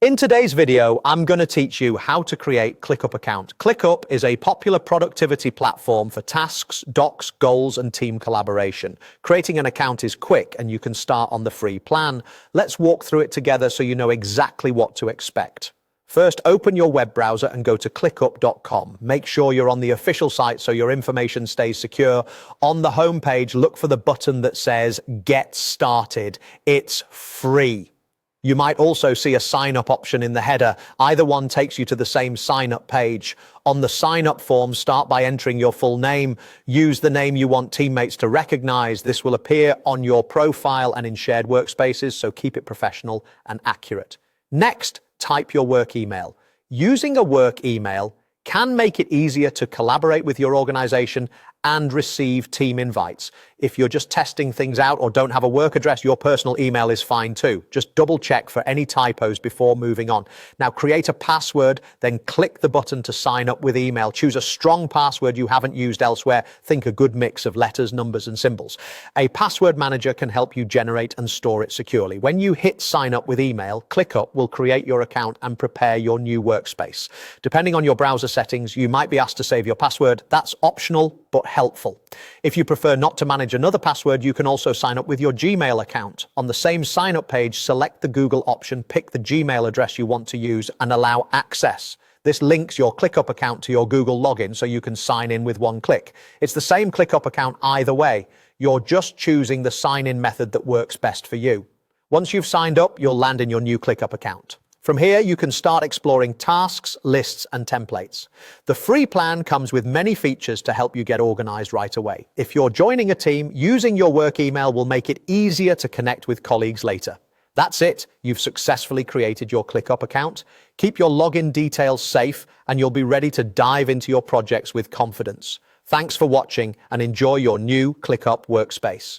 In today's video, I'm going to teach you how to create ClickUp account. ClickUp is a popular productivity platform for tasks, docs, goals, and team collaboration. Creating an account is quick and you can start on the free plan. Let's walk through it together so you know exactly what to expect. First, open your web browser and go to clickup.com. Make sure you're on the official site so your information stays secure. On the homepage, look for the button that says Get Started. It's free. You might also see a sign-up option in the header. Either one takes you to the same sign-up page. On the sign-up form, start by entering your full name. Use the name you want teammates to recognize. This will appear on your profile and in shared workspaces, so keep it professional and accurate. Next, type your work email. Using a work email can make it easier to collaborate with your organization and receive team invites. If you're just testing things out or don't have a work address, your personal email is fine too. Just double check for any typos before moving on. Now create a password, then click the button to sign up with email. Choose a strong password you haven't used elsewhere. Think a good mix of letters, numbers, and symbols. A password manager can help you generate and store it securely. When you hit sign up with email, ClickUp will create your account and prepare your new workspace. Depending on your browser settings, you might be asked to save your password. That's optional, but helpful. If you prefer not to manage another password, you can also sign up with your Gmail account. On the same sign-up page, select the Google option, pick the Gmail address you want to use, and allow access. This links your ClickUp account to your Google login so you can sign in with one click. It's the same ClickUp account either way. You're just choosing the sign-in method that works best for you. Once you've signed up, you'll land in your new ClickUp account. From here, you can start exploring tasks, lists, and templates. The free plan comes with many features to help you get organized right away. If you're joining a team, using your work email will make it easier to connect with colleagues later. That's it. You've successfully created your ClickUp account. Keep your login details safe, and you'll be ready to dive into your projects with confidence. Thanks for watching, and enjoy your new ClickUp workspace.